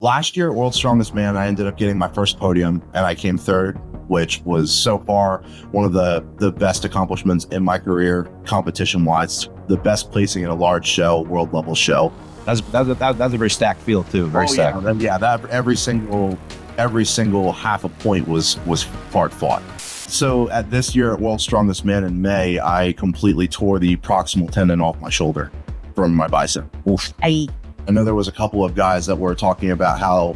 Last year at World's Strongest Man, I ended up getting my first podium and I came third, which was so far one of the best accomplishments in my career, competition-wise. The best placing in a large show, world level show. That's a very stacked field too. Very stacked. That every single half a point was hard fought. So at this year at World's Strongest Man in May, I completely tore the proximal tendon off my shoulder from my bicep. Oof. I know there was a couple of guys that were talking about how,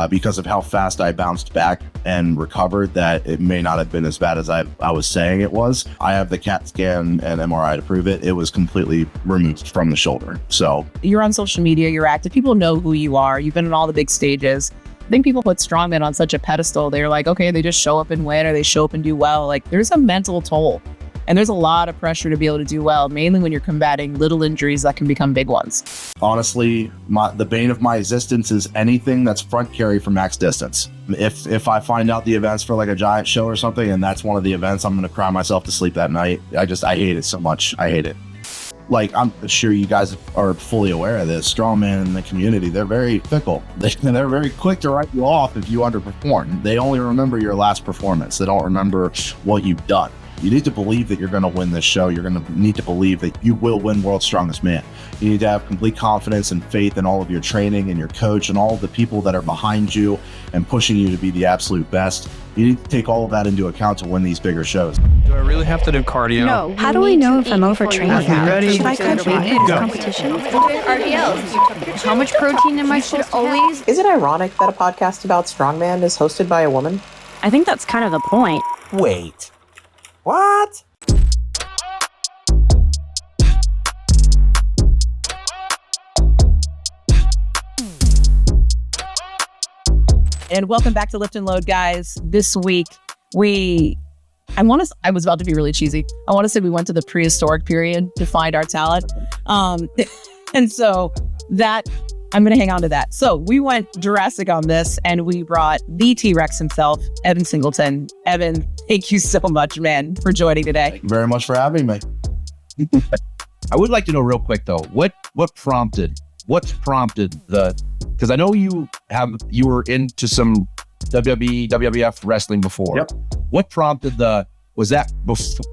because of how fast I bounced back and recovered, that it may not have been as bad as I was saying it was. I have the CAT scan and MRI to prove it. It was completely removed from the shoulder. So you're on social media, you're active. People know who you are. You've been in all the big stages. I think people put strongmen on such a pedestal. They're like, okay, they just show up and win, or they show up and do well. Like, there's a mental toll. And there's a lot of pressure to be able to do well, mainly when you're combating little injuries that can become big ones. Honestly, the bane of my existence is anything that's front carry for max distance. If I find out the events for like a giant show or something, and that's one of the events, I'm going to cry myself to sleep that night. I hate it so much. I hate it. Like, I'm sure you guys are fully aware of this. Strongman in the community, they're very fickle. They're very quick to write you off if you underperform. They only remember your last performance. They don't remember what you've done. You need to believe that you're going to win this show. You're going to need to believe that you will win World's Strongest Man. You need to have complete confidence and faith in all of your training and your coach and all of the people that are behind you and pushing you to be the absolute best. You need to take all of that into account to win these bigger shows. Do I really have to do cardio? No. How do we know if I'm overtraining now? Ready? Should I cut weight in competition? How much protein am I supposed to always? Is it ironic that a podcast about strongman is hosted by a woman? I think that's kind of the point. Wait. What? And welcome back to Lift and Load, guys. This week, I was about to be really cheesy. I want to say we went to the prehistoric period to find our talent. And so that, I'm going to hang on to that. So we went Jurassic on this, and we brought the T-Rex himself, Evan Singleton. Evan, thank you so much, man, for joining today. Thank you very much for having me. I would like to know real quick though, what prompted the, because I know you were into some WWE, WWF wrestling before. Yep. What prompted was that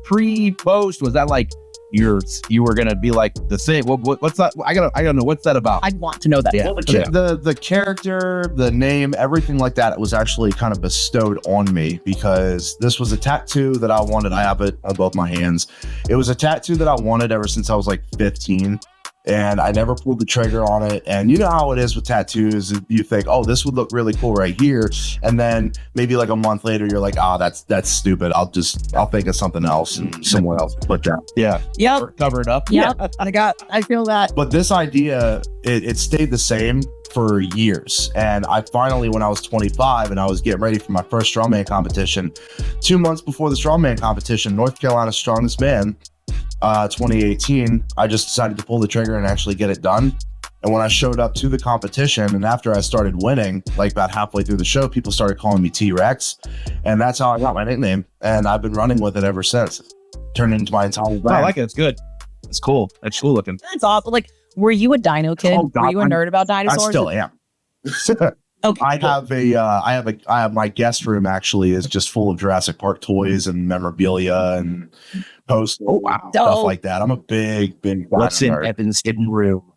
pre-post? Was that like you were gonna be like the thing? What's that? I gotta know, what's that about? I'd want to know that. Yeah. Well, the character, the name, everything like that, it was actually kind of bestowed on me because this was a tattoo that I wanted. I have it on both my hands. It was a tattoo that I wanted ever since I was like 15. And I never pulled the trigger on it. And you know how it is with tattoos. You think, oh, this would look really cool right here. And then maybe like a month later, you're like, oh, that's stupid. I'll think of something else and somewhere else to put that. Yeah. Yep. Or cover it up. Yep. I feel that. But this idea, it stayed the same for years. And I finally, when I was 25 and I was getting ready for my first strongman competition, 2 months before the strongman competition, North Carolina's Strongest Man, 2018, I just decided to pull the trigger and actually get it done. And when I showed up to the competition and after I started winning, like about halfway through the show, people started calling me T-Rex. And that's how I got my nickname. And I've been running with it ever since. Turned into my entire brand. I like it. It's good. It's cool. It's cool looking. That's awesome. Like, were you a dino kid? Oh, God, were you a nerd about dinosaurs? I still am. Okay. I have my guest room actually is just full of Jurassic Park toys and memorabilia and posters, stuff like that. I'm a big What's in nerd. Evan's hidden room?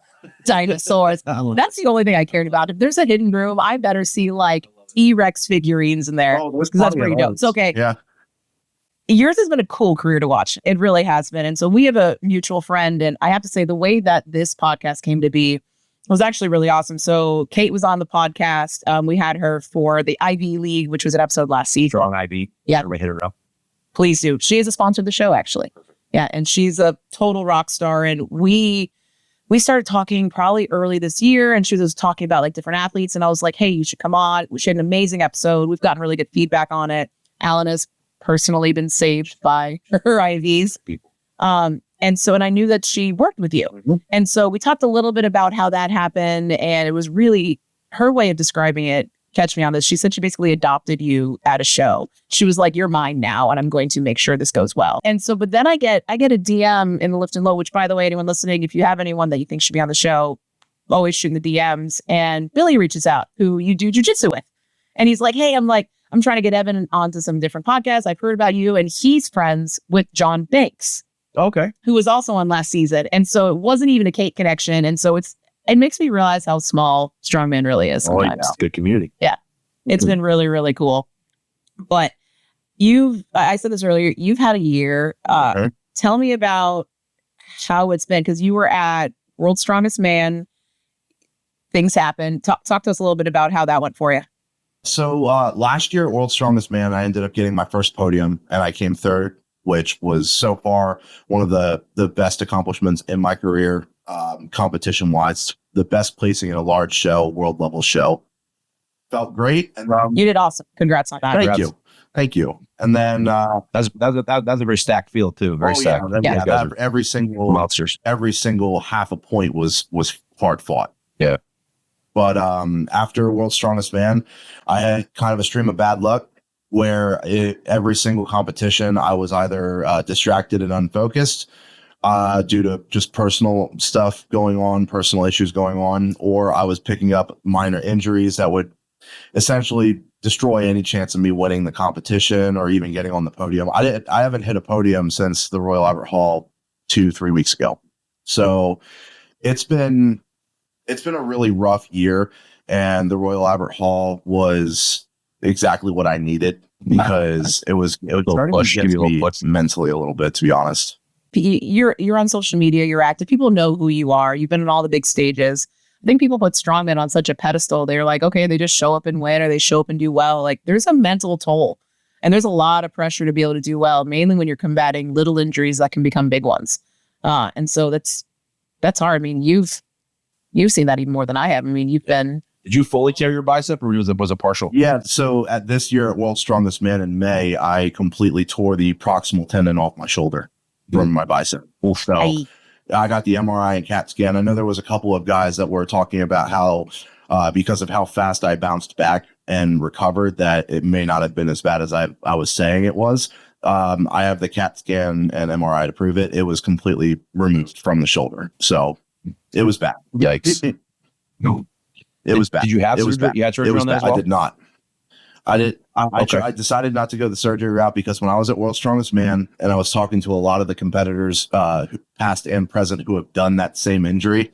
Dinosaurs. That's the only thing I cared about. If there's a hidden room, I better see like T-Rex figurines in there because that's pretty dope. It's okay. Yeah. Yours has been a cool career to watch. It really has been. And so we have a mutual friend, and I have to say the way that this podcast came to be was actually really awesome. So Kate was on the podcast. We had her for the Ivy League, which was an episode last season. Strong IB. Yeah. Everybody hit her up. Please do. She is a sponsor of the show, actually. Yeah. And she's a total rock star. And we started talking probably early this year, and she was talking about like different athletes. And I was like, hey, you should come on. She had an amazing episode. We've gotten really good feedback on it. Alan has personally been saved by her IVs. And I knew that she worked with you. Mm-hmm. And so we talked a little bit about how that happened. And it was really her way of describing it. Catch me on this. She said she basically adopted you at a show. She was like, you're mine now, and I'm going to make sure this goes well. And so, but then I get a DM in the Lift and Low, which, by the way, anyone listening, if you have anyone that you think should be on the show, always shooting the DMs, and Billy reaches out, who you do jujitsu with. And he's like, hey, I'm trying to get Evan onto some different podcasts. I've heard about you. And he's friends with John Banks, Okay. who was also on last season. And so it wasn't even a Kate connection. And so it makes me realize how small Strongman really is sometimes. Good community. It's been really, really cool. But I said this earlier, you've had a year. Okay. Tell me about how it's been, because you were at World's Strongest Man. Things happened. Talk to us a little bit about how that went for you. So last year at World's Strongest Man, I ended up getting my first podium, and I came third, which was so far one of the best accomplishments in my career, competition-wise. The best placing in a large show, world level show. Felt great. And You did awesome. Congrats on that. Thank you. And then That's a very stacked field too. Very stacked. every single Monsters. every single half a point was hard fought. Yeah. But after World's Strongest Man, I had kind of a stream of bad luck where every single competition I was either distracted and unfocused due to just personal stuff going on, personal issues going on, or I was picking up minor injuries that would essentially destroy any chance of me winning the competition or even getting on the podium. I haven't hit a podium since the Royal Albert Hall 2-3 weeks ago. So it's been a really rough year, and the Royal Albert Hall was exactly what I needed, because it was starting push, to give get you a little me push. mentally a little bit, to be honest. You're on social media, you're active. People know who you are. You've been on all the big stages. I think people put Strongman on such a pedestal. They're like, okay, they just show up and win, or they show up and do well. Like, there's a mental toll, and there's a lot of pressure to be able to do well, mainly when you're combating little injuries that can become big ones. And so that's hard. I mean, you've seen that even more than I have. I mean, you've been. Did you fully tear your bicep, or was it partial? Yeah. So at this year at World's Strongest Man in May, I completely tore the proximal tendon off my shoulder from my bicep. So I got the MRI and CAT scan. I know there was a couple of guys that were talking about how, because of how fast I bounced back and recovered, that it may not have been as bad as I was saying it was. I have the CAT scan and MRI to prove it. It was completely removed from the shoulder. So it was bad. Yikes. It was bad. Did you have it was surgery? bad. You had surgery on that as well? I did not. I did. Okay. I decided not to go the surgery route because when I was at World's Strongest Man and I was talking to a lot of the competitors, past and present, who have done that same injury,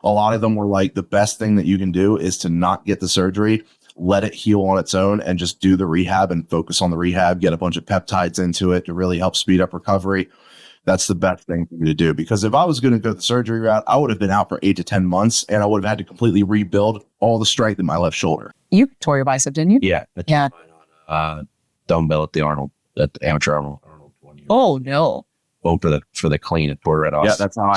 a lot of them were like, the best thing that you can do is to not get the surgery, let it heal on its own, and just do the rehab and focus on the rehab, get a bunch of peptides into it to really help speed up recovery. That's the best thing for me to do, because if I was going to go the surgery route, I would have been out for 8 to 10 months, and I would have had to completely rebuild all the strength in my left shoulder. You tore your bicep, didn't you? Yeah. Yeah. Dumbbell at the amateur Arnold. Oh no. Oh, for the clean, it tore right off. Yeah, that's how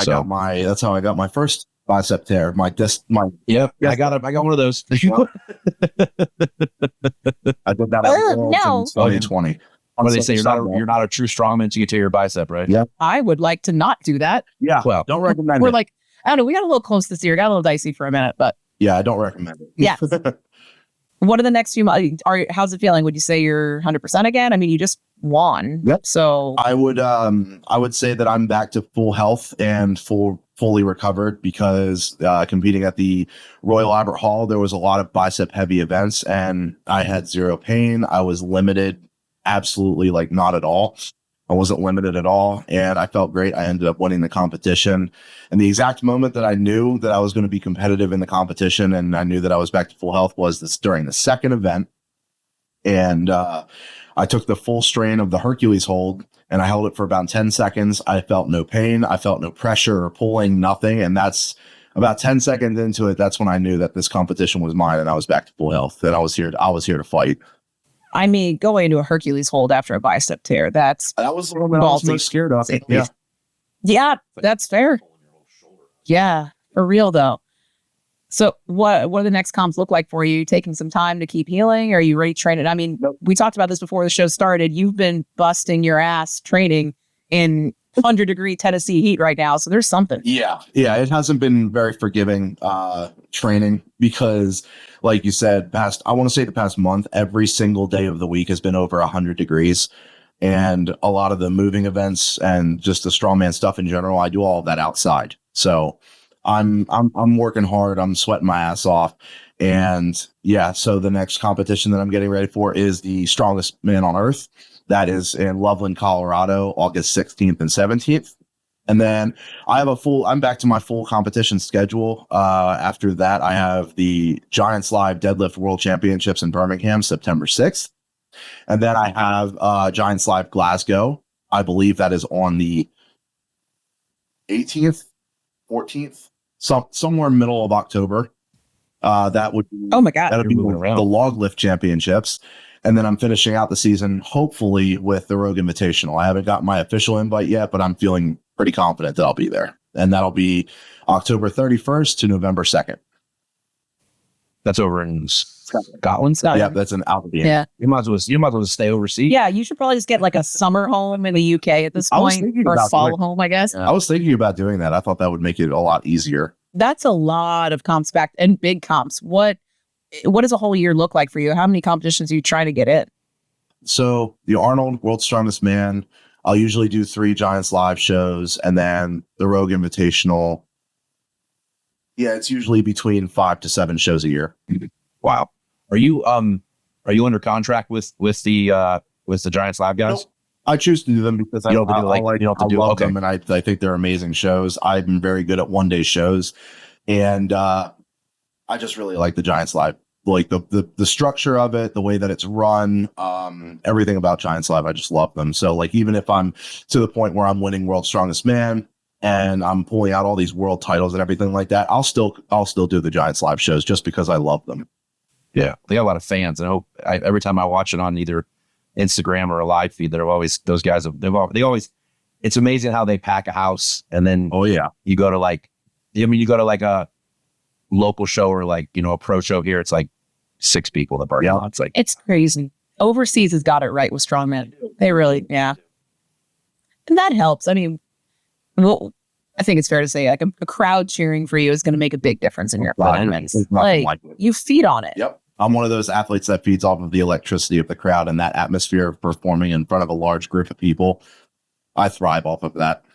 I got my first bicep tear. Yep. I got one of those. I did that in 2020. What do they say? You're not a true strongman until you tear your bicep, right? Yeah. I would like to not do that. Yeah. Well, don't recommend We're it. like, I don't know, we got a little close this year. Got a little dicey for a minute, but Yeah, I don't recommend it. yes. What are the next few months? How's it feeling? Would you say you're 100% again? I mean, you just won. Yep. So I would say that I'm back to full health and fully recovered, because competing at the Royal Albert Hall, there was a lot of bicep heavy events and I had zero pain. I was limited, absolutely, like, not at all. I wasn't limited at all, and I felt great. I ended up winning the competition. And the exact moment that I knew that I was going to be competitive in the competition and I knew that I was back to full health was during the second event. And I took the full strain of the Hercules hold and I held it for about 10 seconds. I felt no pain. I felt no pressure or pulling, nothing. And that's about 10 seconds into it. That's when I knew that this competition was mine and I was back to full health, and I was here to fight. I mean, going into a Hercules hold after a bicep tear, That was the one that I was most scared of. Yeah. Yeah, that's fair. Yeah, for real though. So what do the next comps look like for you? You taking some time to keep healing? Are you ready training? I mean, we talked about this before the show started. You've been busting your ass training in 100-degree Tennessee heat right now. So there's something. Yeah. It hasn't been very forgiving training because, like you said, the past month, every single day of the week has been over 100 degrees. And a lot of the moving events and just the strongman stuff in general, I do all of that outside. So I'm working hard. I'm sweating my ass off. And yeah, so the next competition that I'm getting ready for is the Strongest Man on Earth. That is in Loveland, Colorado, August 16th and 17th. And then I'm back to my full competition schedule. After that, I have the Giants Live Deadlift World Championships in Birmingham, September 6th. And then I have Giants Live Glasgow. I believe that is on the 18th, 14th, somewhere middle of October. That would be, Oh my God. that'll be the log lift championships. And then I'm finishing out the season, hopefully, with the Rogue Invitational. I haven't got my official invite yet, but I'm feeling pretty confident that I'll be there. And that'll be October 31st to November 2nd. That's over in Scotland. Yeah, that's in Aberdeen. Yeah. You might as well stay overseas. Yeah, you should probably just get like a summer home in the UK at this I was point, thinking or about fall doing- home, I guess. I was thinking about doing that. I thought that would make it a lot easier. That's a lot of comps back and big comps. What does a whole year look like for you? How many competitions are you trying to get in? So the Arnold World's Strongest Man, I'll usually do 3 Giants Live shows, and then the Rogue Invitational. Yeah, it's usually between 5 to 7 shows a year. Wow. Are you under contract with the Giants Live guys? Nope. I choose to do them because I love them, and I think they're amazing shows. I'm very good at one-day shows, and I just really like the Giants Live, like the structure of it, the way that it's run, everything about Giants Live. I just love them. So like, even if I'm to the point where I'm winning World's Strongest Man and I'm pulling out all these world titles and everything like that, I'll still do the Giants Live shows just because I love them. Yeah, they got a lot of fans. I hope every time I watch it on either Instagram or a live feed, they're always, those guys, they always, it's amazing how they pack a house. And then, oh yeah, you go to like a local show or like, a pro show here. It's like 6 people in the parking lot. It's like, it's crazy. Overseas has got it right with Strongman. They really, yeah. And that helps. I mean, well, I think it's fair to say like a crowd cheering for you is going to make a big difference in your performance. Like you feed on it. Yep. I'm one of those athletes that feeds off of the electricity of the crowd and that atmosphere of performing in front of a large group of people. I thrive off of that.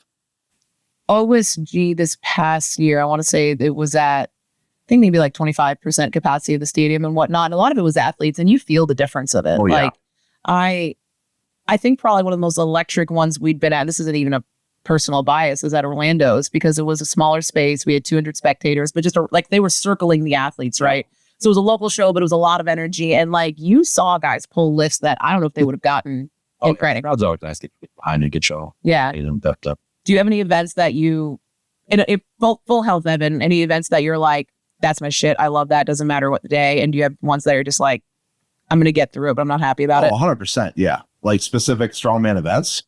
OSG this past year, I want to say it was at, I think maybe like 25% capacity of the stadium and whatnot. And a lot of it was athletes, and you feel the difference of it. Oh, yeah. Like I think probably one of the most electric ones we'd been at, this isn't even a personal bias, is at Orlando's, because it was a smaller space. We had 200 spectators, but just like they were circling the athletes, right? So it was a local show, but it was a lot of energy. And like you saw guys pull lifts that I don't know if they would have gotten in credit. Crowd's always nice to get behind a good show. Yeah. Up. Do you have any events that you, in full health, Evan, any events that you're like, that's my shit, I love that, doesn't matter what the day? And do you have ones that are just like, I'm going to get through it, but I'm not happy about it? 100%. Yeah. Like specific strongman events.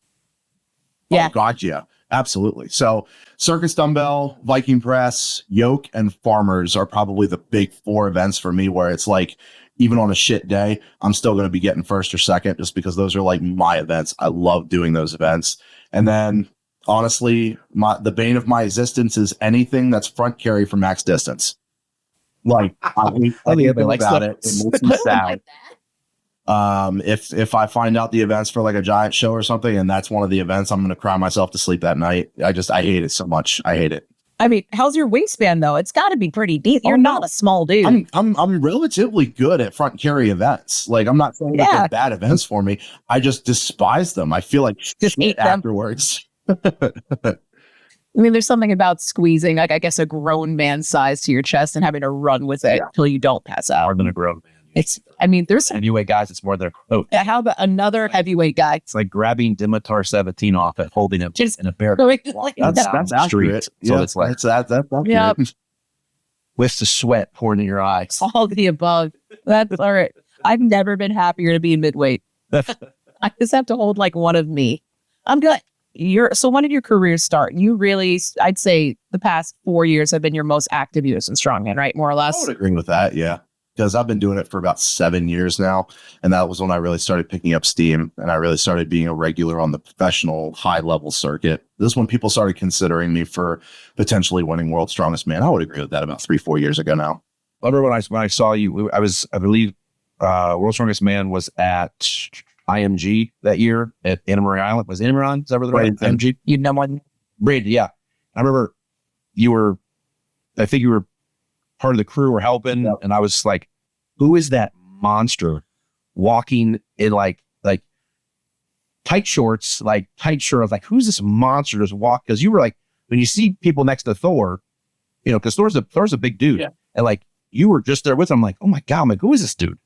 Yeah. Oh, God, yeah. Absolutely. So circus dumbbell, Viking press, yoke, and farmers are probably the big 4 events for me where it's like, even on a shit day, I'm still going to be getting first or second just because those are like my events. I love doing those events. And then honestly, the bane of my existence is anything that's front carry for max distance. Like I hate about it. It makes me sad. If I find out the events for like a giant show or something, and that's one of the events, I'm going to cry myself to sleep that night. I hate it so much. I hate it. I mean, how's your waistband though? It's got to be pretty deep. You're not a small dude. I'm relatively good at front carry events. Like I'm not saying that they're bad events for me. I just despise them. I feel like just shit afterwards. I mean, there's something about squeezing, like I guess a grown man's size to your chest and having to run with it till you don't pass out. More than a grown man. There's heavyweight guys. It's more than how about another heavyweight guy? It's like grabbing Dimitar 17 off and holding him Just in a bear. That's accurate. So yeah, it's like that's accurate. Yep. With the sweat pouring in your eyes. All the above. That's all right. I've never been happier to be in midweight. I just have to hold like one of me. I'm good. So when did your career start? You really, I'd say the past 4 years have been your most active use in strongman, right? More or less. I would agree with that. Yeah. Because I've been doing it for about 7 years now. And that was when I really started picking up steam and I really started being a regular on the professional high level circuit. This is when people started considering me for potentially winning World's Strongest Man. I would agree with that about 3-4 years ago now. I remember when I saw you, I believe World's Strongest Man was at IMG that year at Anna Marie Island. Was Anna Marie? Is that where the right IMG? You'd know more than Braid, yeah. I remember you were I think you were part of the crew or helping. Yep. And I was like, who is that monster walking in like tight shorts, like tight shirt? I was like, who's this monster just walk? Because you were like, when you see people next to Thor, you know, because Thor's a big dude. Yeah. And like, you were just there with him. I'm like, oh my God, I'm like, who is this dude?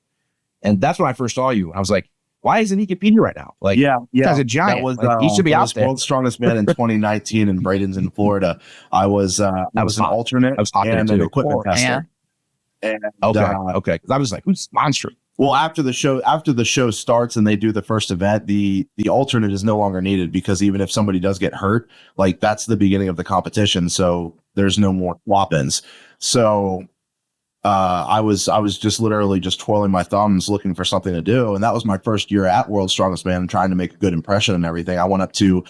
And that's when I first saw you. I was like, why isn't he competing right now? Like, yeah, guy's a giant. That was, Like, he should be that out was there. World's Strongest Man in 2019 in Bradenton, Florida. I was an hot. alternate I was hot there and too. an equipment tester. And, Okay. Because I was like, who's monster? well, after the show starts and they do the first event, the alternate is no longer needed, because even if somebody does get hurt, like, that's the beginning of the competition, so there's no more swap-ins. So I was just literally just twirling my thumbs looking for something to do, and that was my first year at World's Strongest Man and trying to make a good impression and everything. I went up to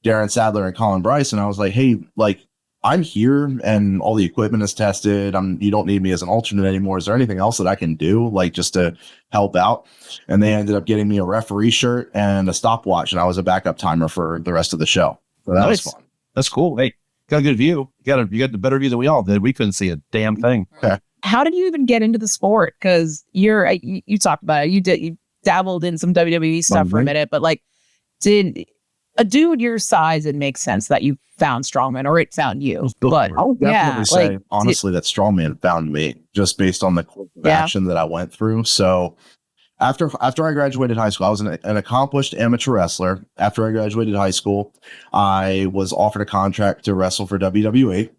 Darren Sadler and Colin Bryce and I was like, hey, like, I'm here and all the equipment is tested. You don't need me as an alternate anymore. Is there anything else that I can do, like, just to help out? And they ended up getting me a referee shirt and a stopwatch, and I was a backup timer for the rest of the show. So that was fun. That's cool. Hey, got a good view. You got the better view than we all did. We couldn't see a damn thing. Okay. How did you even get into the sport? Because you talked about it. You dabbled in some WWE stuff for a minute, but like, did a dude your size, it makes sense that you found Strongman, or it found you. But I would definitely say, like, honestly, that Strongman found me just based on the course of action that I went through. So after I graduated high school, I was an accomplished amateur wrestler. After I graduated high school, I was offered a contract to wrestle for WWE,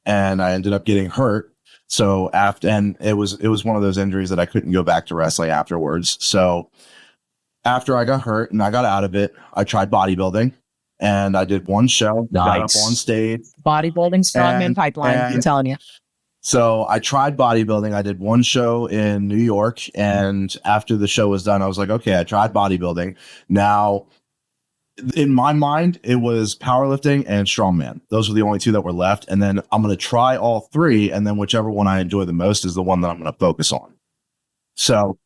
and I ended up getting hurt. So and it was one of those injuries that I couldn't go back to wrestling afterwards. So after I got hurt and I got out of it, I tried bodybuilding, and I did one show, got up on stage. Bodybuilding, Strongman pipeline, I'm telling you. So I tried bodybuilding. I did one show in New York, and after the show was done, I was like, okay, I tried bodybuilding. Now, in my mind, it was powerlifting and strongman. Those were the only two that were left. And then I'm going to try all three, and then whichever one I enjoy the most is the one that I'm going to focus on. So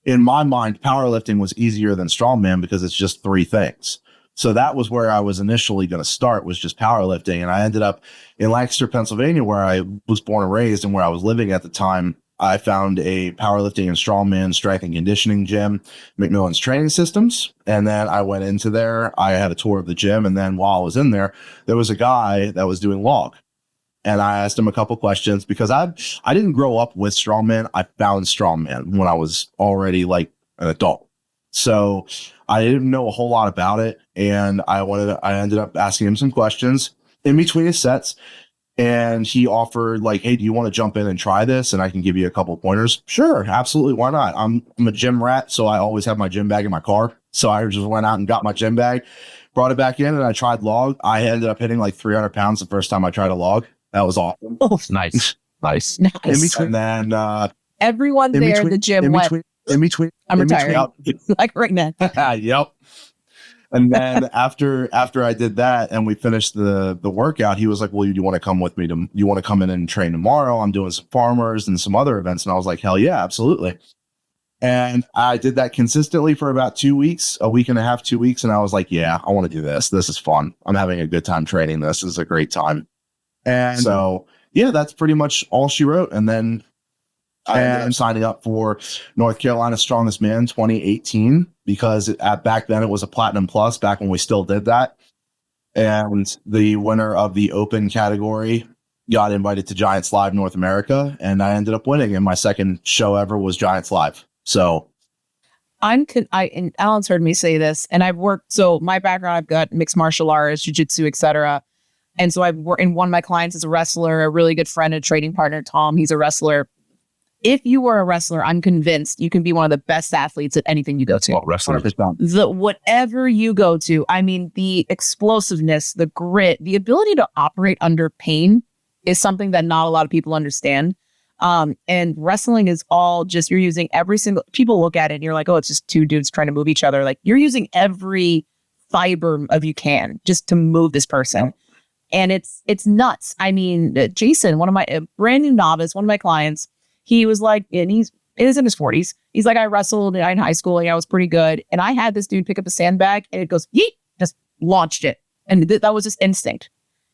in my mind, powerlifting was easier than strongman because it's just three things. So that was where I was initially going to start, was just powerlifting. And I ended up in Lancaster, Pennsylvania, where I was born and raised and where I was living at the time. I found a powerlifting and strongman strength and conditioning gym, McMillan's Training Systems. And then I went into there. I had a tour of the gym. And then while I was in there, there was a guy that was doing log. And I asked him a couple questions because I didn't grow up with strongman. I found strongman when I was already like an adult. So I didn't know a whole lot about it. And I ended up asking him some questions in between his sets. And he offered, like, hey, do you want to jump in and try this? And I can give you a couple pointers. Sure, absolutely. Why not? I'm a gym rat, so I always have my gym bag in my car. So I just went out and got my gym bag, brought it back in, and I tried log. I ended up hitting like 300 pounds the first time I tried a log. That was awesome. Oh, nice. And then everyone there in the gym went, I'm retiring. Like right now. Yep. And then after I did that and we finished the workout, he was like, well, you want to come with me? You want to come in and train tomorrow? I'm doing some farmers and some other events. And I was like, hell yeah, absolutely. And I did that consistently for about 2 weeks, a week and a half, 2 weeks. And I was like, yeah, I want to do this. This is fun. I'm having a good time training. This is a great time. And so, yeah, that's pretty much all she wrote. And then I ended up signing up for North Carolina Strongest Man 2018 because back then it was a Platinum Plus, back when we still did that. And the winner of the open category got invited to Giants Live North America, and I ended up winning. And my second show ever was Giants Live. So and Alan's heard me say this, and I've worked. So my background, I've got mixed martial arts, jiu-jitsu, etc. And so I've worked, and one of my clients is a wrestler, a really good friend, a trading partner, Tom. He's a wrestler. If you were a wrestler, I'm convinced you can be one of the best athletes at anything you go to. Well, wrestler. Whatever you go to, I mean, the explosiveness, the grit, the ability to operate under pain is something that not a lot of people understand. And wrestling is all just, you're using people look at it and you're like, oh, it's just two dudes trying to move each other. Like, you're using every fiber of you can just to move this person. And it's nuts. I mean, Jason, one of my brand new novice, one of my clients, he was like, and he's in his 40s. He's like, I wrestled in high school and I was pretty good. And I had this dude pick up a sandbag and it goes, yeet, just launched it. And that was just instinct.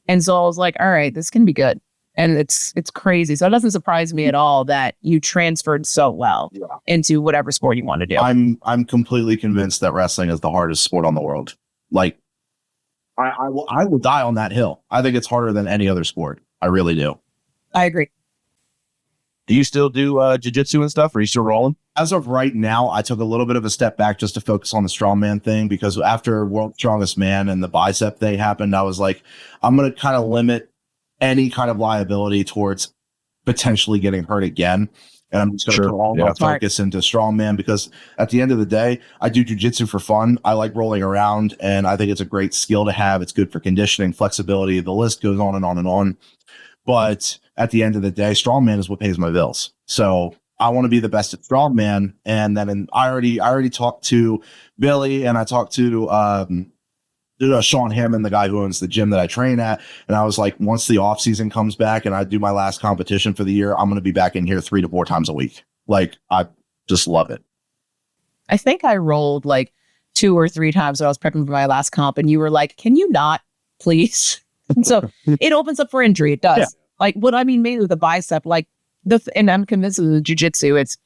And so I was like, all right, this can be good. And it's crazy. So it doesn't surprise me at all that you transferred so well into whatever sport you want to do. I'm completely convinced that wrestling is the hardest sport on the world. Like, I will die on that hill. I think it's harder than any other sport. I really do. I agree. Do you still do jiu-jitsu and stuff? Or are you still rolling? As of right now, I took a little bit of a step back just to focus on the strongman thing, because after World's Strongest Man and the bicep thing happened, I was like, I'm going to kind of limit any kind of liability towards potentially getting hurt again. And I'm just going to put all my focus into strongman, because at the end of the day, I do jujitsu for fun. I like rolling around, and I think it's a great skill to have. It's good for conditioning, flexibility. The list goes on and on and on. But at the end of the day, strongman is what pays my bills. So I want to be the best at strongman. And then I already talked to Billy, and I talked to Sean Hammond, the guy who owns the gym that I train at. And I was like, once the off season comes back and I do my last competition for the year, I'm going to be back in here 3 to 4 times a week. Like, I just love it. I think I rolled like 2 or 3 times when I was prepping for my last comp, and you were like, can you not, please? So it opens up for injury. It does. Yeah. Like, what I mean, mainly with the bicep, like and I'm convinced with the jiu-jitsu, it's,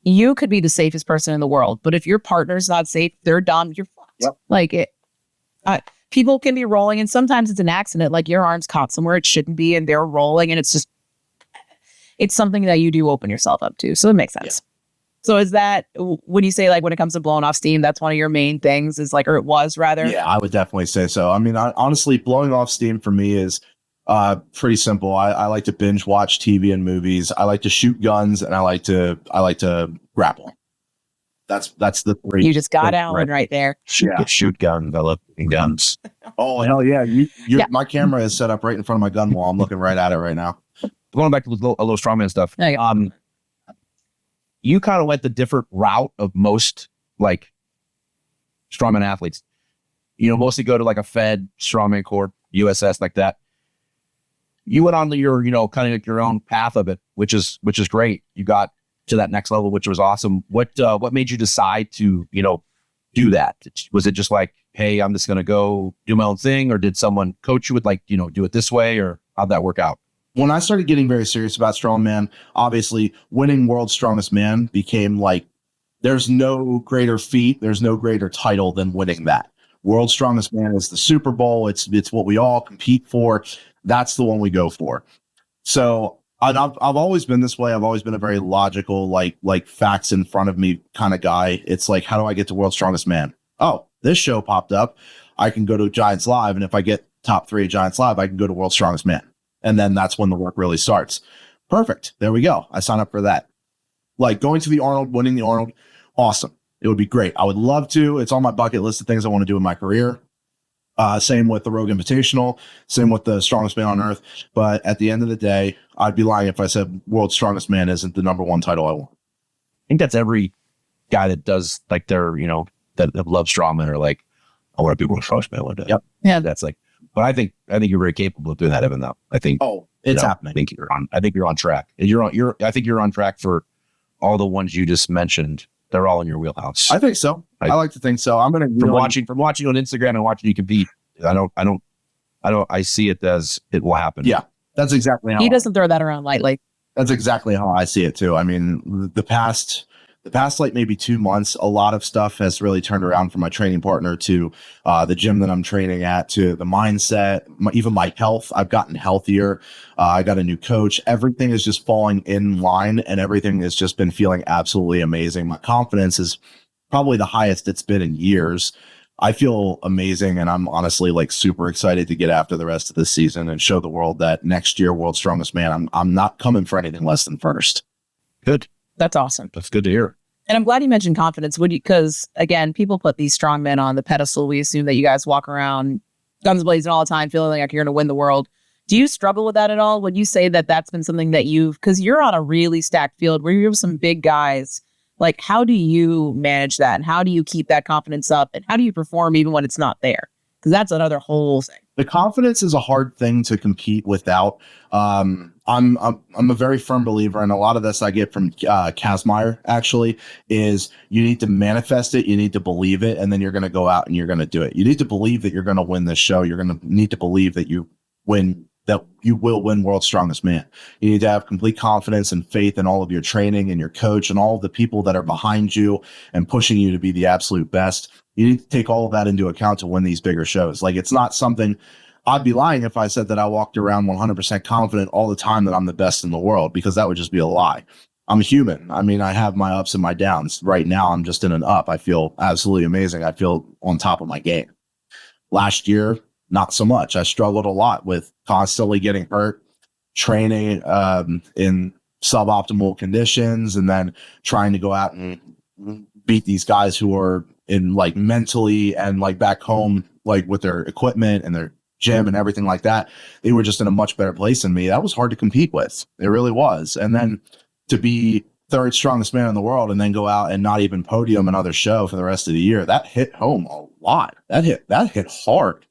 you could be the safest person in the world, but if your partner's not safe, they're done. You're fucked. Yep. Like, people can be rolling, and sometimes it's an accident. Like, your arm's caught somewhere it shouldn't be, and they're rolling, and it's something that you do open yourself up to. So it makes sense. Yeah. So is that, when you say, like, when it comes to blowing off steam, that's one of your main things, is like, or it was rather? Yeah, I would definitely say so. I mean, honestly, blowing off steam for me is pretty simple. I like to binge watch TV and movies. I like to shoot guns, and I like to grapple. That's the 3. You just got Alan right there. Shoot guns. I love guns. Oh, hell yeah. My camera is set up right in front of my gun wall. I'm looking right at it right now. Going back to a little strongman stuff. You kind of went the different route of most, like, strongman athletes. You know, mostly go to like a Fed, Strongman Corp, USS, like that. You went on to your, kind of like your own path of it, which is great. You got to that next level, which was awesome. What made you decide to, do that? Was it just like, hey, I'm just going to go do my own thing? Or did someone coach you with, like, do it this way? Or how'd that work out? When I started getting very serious about strongman, obviously winning World's Strongest Man became like, there's no greater feat, there's no greater title than winning that. World's Strongest Man is the Super Bowl. It's what we all compete for. That's the one we go for. So I've always been this way. I've always been a very logical, like facts in front of me kind of guy. It's like, how do I get to World's Strongest Man? Oh, this show popped up. I can go to Giants Live, and if I get top 3 at Giants Live, I can go to World's Strongest Man. And then that's when the work really starts. Perfect. There we go. I sign up for that. Like, going to the Arnold, winning the Arnold, awesome. It would be great. I would love to. It's on my bucket list of things I want to do in my career. Same with the Rogue Invitational, same with the Strongest Man on Earth. But at the end of the day, I'd be lying if I said World's Strongest Man isn't the number 1 title I want. I think that's every guy that does, like, their, that love strongman, or like, I want to be World's Strongest Man one day. Yep. Yeah. That's like, but I think you're very capable of doing that, Evan, though. I think, it's happening. I think you're on track. I think you're on track for all the ones you just mentioned. They're all in your wheelhouse. I think so. I like to think so. I'm going to from watching you on Instagram and watching you compete. I see it as it will happen. Yeah, that's exactly how he doesn't throw that around lightly. That's exactly how I see it too. I mean, the past like maybe 2 months, a lot of stuff has really turned around from my training partner to the gym that I'm training at, to the mindset, even my health. I've gotten healthier. I got a new coach. Everything is just falling in line, and everything has just been feeling absolutely amazing. My confidence is probably the highest it's been in years. I feel amazing, and I'm honestly like super excited to get after the rest of this season and show the world that next year, World's Strongest Man, I'm not coming for anything less than first. Good. That's awesome. That's good to hear. And I'm glad you mentioned confidence. Because again, people put these strong men on the pedestal. We assume that you guys walk around guns blazing all the time, feeling like you're going to win the world. Do you struggle with that at all? Would you say that that's been something that because you're on a really stacked field where you have some big guys, like, how do you manage that? And how do you keep that confidence up? And how do you perform even when it's not there? Because that's another whole thing. The confidence is a hard thing to compete without. I'm a very firm believer, and a lot of this I get from Kazmaier, actually, is you need to manifest it, you need to believe it, and then you're going to go out and you're going to do it. You need to believe that you're going to win this show. You're going to need to believe that you win that you will win World's Strongest Man. You need to have complete confidence and faith in all of your training and your coach and all of the people that are behind you and pushing you to be the absolute best. You need to take all of that into account to win these bigger shows. Like, it's not something, I'd be lying if I said that I walked around 100% confident all the time that I'm the best in the world, because that would just be a lie. I'm human. I mean, I have my ups and my downs. Right now, I'm just in an up. I feel absolutely amazing. I feel on top of my game. Last year, not so much. I struggled a lot with constantly getting hurt, training in suboptimal conditions, and then trying to go out and beat these guys who are in like mentally and like back home, like with their equipment and their gym and everything like that. They were just in a much better place than me. That was hard to compete with. It really was. And then to be third strongest man in the world and then go out and not even podium another show for the rest of the year, that hit home a lot. That hit hard.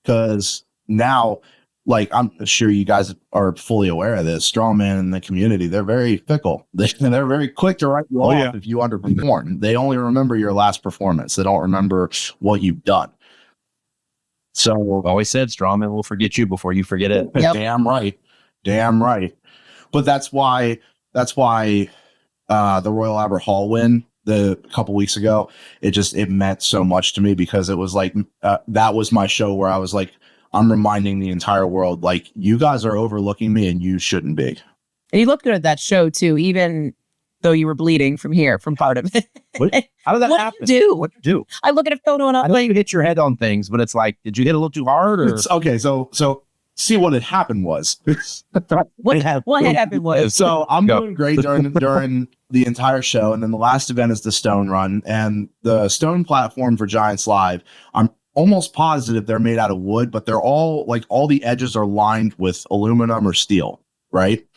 Because now, like, I'm sure you guys are fully aware of this, strongman in the community, they're very fickle. They're very quick to write you off if you underperform. They only remember your last performance. They don't remember what you've done. So Always said strongman will forget you before you forget it. Yep. Damn right. But that's why the Royal Albert Hall win a couple weeks ago, it meant so much to me, because it was like that was my show where I was like, I'm reminding the entire world, like, you guys are overlooking me and you shouldn't be. And you looked good at that show too, even though you were bleeding from part of it. How did that What happen? did you do? What did you do? I look at a photo and I I'm know like, you hit your head on things, but it's like, did you hit a little too hard? Or Okay, so see what had happened was. what happened was. So I'm Go. doing great during the entire show, and then the last event is the Stone Run, and the Stone platform for Giants Live, I'm almost positive they're made out of wood, but they're all the edges are lined with aluminum or steel, right?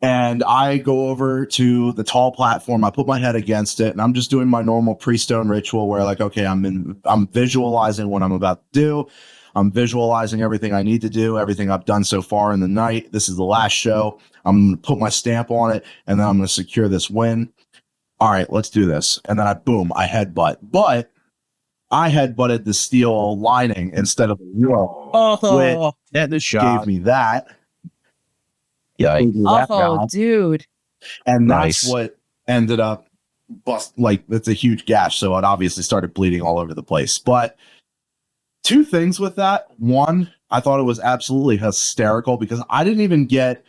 And I go over to the tall platform, I put my head against it, and I'm just doing my normal pre-stone ritual where, like, okay, I'm visualizing what I'm about to do. I'm visualizing everything I need to do, everything I've done so far in the night. This is the last show. I'm going to put my stamp on it, and then I'm going to secure this win. All right, let's do this. And then I headbutt. But I headbutted the steel lining instead of the wall. Oh, that the shot Gave me that. oh, dude. And Nice. that's what ended up it's a huge gash. So it obviously started bleeding all over the place. But two things with that. One, I thought it was absolutely hysterical because I didn't even get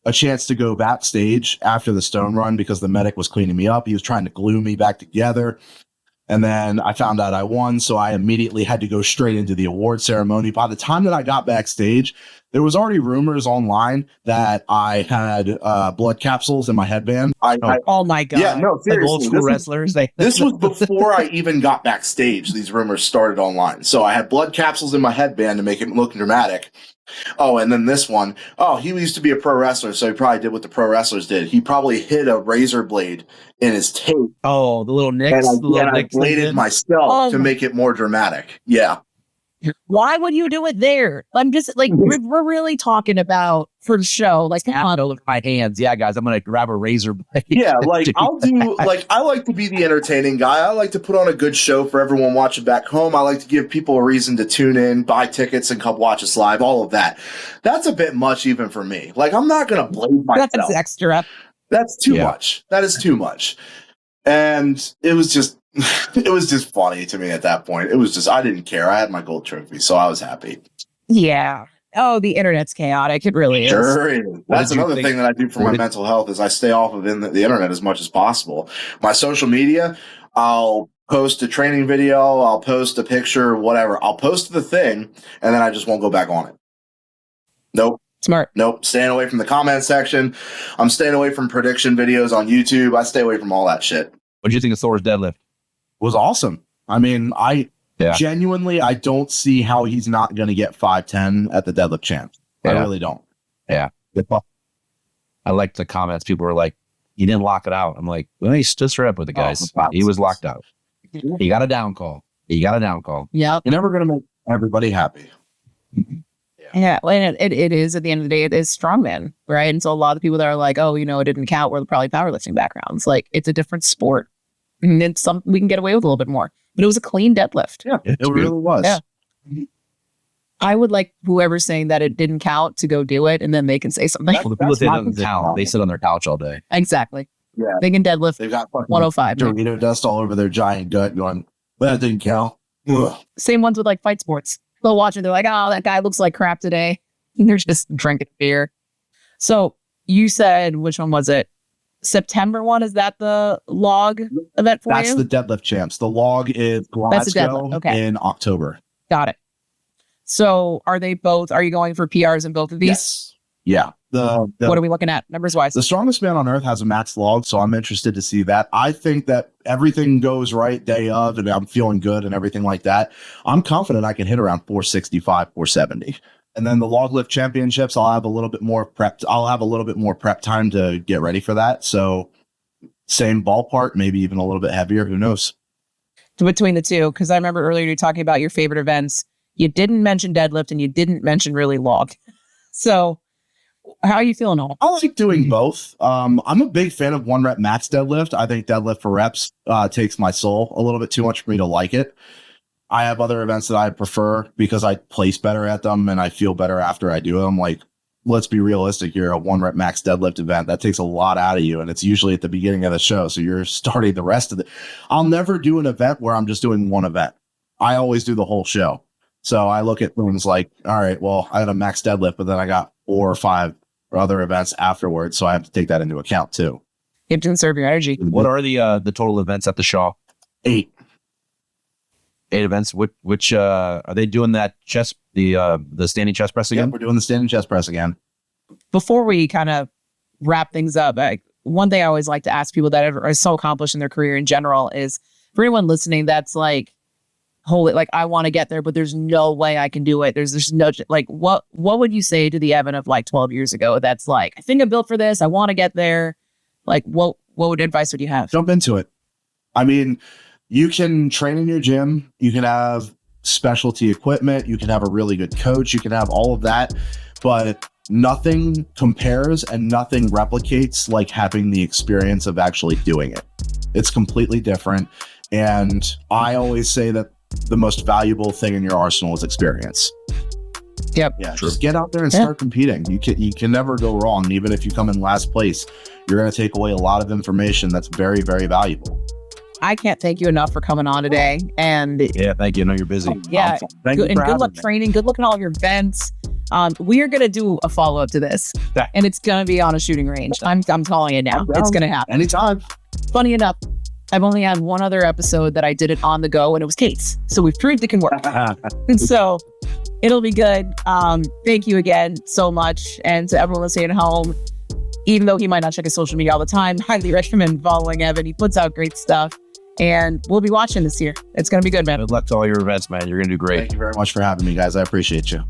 a chance to go backstage after the Stone Run because the medic was cleaning me up. He was trying to glue me back together. And then I found out I won, so I immediately had to go straight into the award ceremony. By the time that I got backstage, there was already rumors online that I had blood capsules in my headband. Oh my God. Yeah, no, like seriously. old school wrestlers. This was before I even got backstage. These rumors started online. So I had blood capsules in my headband to make it look dramatic. Oh, and then this one. Oh, he used to be a pro wrestler, so he probably did what the pro wrestlers did. He probably hid a razor blade in his tape. Oh, the little nicks. And I bladed myself to make it more dramatic. Yeah. Why would you do it there? I'm just like, we're really talking about for the show. Like, come on. Look at my hands. Yeah, guys, I'm going to grab a razor blade. Yeah, like I'll do, like, I like to be the entertaining guy. I like to put on a good show for everyone watching back home. I like to give people a reason to tune in, buy tickets, and come watch us live, all of that. That's a bit much even for me. Like, I'm not going to blade myself. That's extra. That's too much. That is too much. And it was just funny to me at that point. It was just, I didn't care. I had my gold trophy, so I was happy. Yeah. Oh, the internet's chaotic. It really is. Sure is. That's another thing that I do for my mental health is I stay off of the internet as much as possible. My social media, I'll post a training video, I'll post a picture, whatever. I'll post the thing, and then I just won't go back on it. Nope. Smart. Nope. Staying away from the comment section. I'm staying away from prediction videos on YouTube. I stay away from all that shit. What did you think of Thor's deadlift? Was awesome. I mean, genuinely, I don't see how he's not going to get 5'10" at the deadlift champ. I really don't. Yeah. I liked the comments. People were like, he didn't lock it out. I'm like, well, he stood straight up with the guys. He was locked out. He got a down call. Yep. You're never going to make everybody happy. Yeah. Well, and it is, at the end of the day, it is strongman, right? And so a lot of people that are like, oh, it didn't count, were probably powerlifting backgrounds. Like, it's a different sport. And it's we can get away with a little bit more. But it was a clean deadlift. Yeah, it really was. Yeah. I would like whoever's saying that it didn't count to go do it, and then they can say something. Well, the people that don't count, they sit on their couch all day. Exactly. Yeah. They can deadlift They've got fucking 105. Dorito dust all over their giant gut going, well, that didn't count. Ugh. Same ones with like fight sports. They'll watch it. They're like, oh, that guy looks like crap today. And they're just drinking beer. So you said, which one was it? September one? Is that the log event for That's you? the deadlift champs. The log is Glasgow in October. Got it. So are you going for PRs in both of these? Yes. Yeah. What are we looking at numbers wise? The strongest man on earth has a max log, so I'm interested to see that. I think that everything goes right day of, and I'm feeling good and everything like that. I'm confident I can hit around 465, 470. And then the log lift championships, I'll have a little bit more prep. I'll have a little bit more prep time to get ready for that. So same ballpark, maybe even a little bit heavier. Who knows? Between the two, because I remember earlier you talking about your favorite events. You didn't mention deadlift and you didn't mention really log. So how are you feeling all? I like doing both. I'm a big fan of 1 rep max deadlift. I think deadlift for reps takes my soul a little bit too much for me to like it. I have other events that I prefer because I place better at them and I feel better after I do them. Like, let's be realistic here. A 1 rep max deadlift event, that takes a lot out of you. And it's usually at the beginning of the show. So you're starting the rest of it. I'll never do an event where I'm just doing one event. I always do the whole show. So I look at things like, all right, well, I had a max deadlift, but then I got 4 or 5 other events afterwards. So I have to take that into account too. You have to conserve your energy. What are the total events at the Shaw? 8. 8 events. Which are they doing that chest, the standing chest press again? Yeah, we're doing the standing chest press again. Before we kind of wrap things up, one thing I always like to ask people that are so accomplished in their career in general is, for anyone listening that's like, holy, like I want to get there, but there's no way I can do it. There's no, like, what would you say to the Evan of like 12 years ago? That's like, I think I'm built for this. I want to get there. Like, what advice would you have? Jump into it. I mean, you can train in your gym. You can have specialty equipment. You can have a really good coach. You can have all of that, but nothing compares and nothing replicates like having the experience of actually doing it. It's completely different. And I always say that the most valuable thing in your arsenal is experience. Yep. Yeah. Just get out there and start competing. You can never go wrong. And even if you come in last place, you're going to take away a lot of information that's very, very valuable. I can't thank you enough for coming on today. And yeah, thank you. I know you're busy. Yeah. Thank you And for good luck having me. training. Good luck in all of your events. We are going to do a follow-up to this, and it's going to be on a shooting range. I'm calling it now. It's going to happen. Anytime. Funny enough, I've only had one other episode that I did it on the go, and it was Kate's. So we've proved it can work. And so it'll be good. Thank you again so much. And to everyone listening at home, even though he might not check his social media all the time, highly recommend following Evan. He puts out great stuff. And we'll be watching this year. It's going to be good, man. Good luck to all your events, man. You're going to do great. Thank you very much for having me, guys. I appreciate you.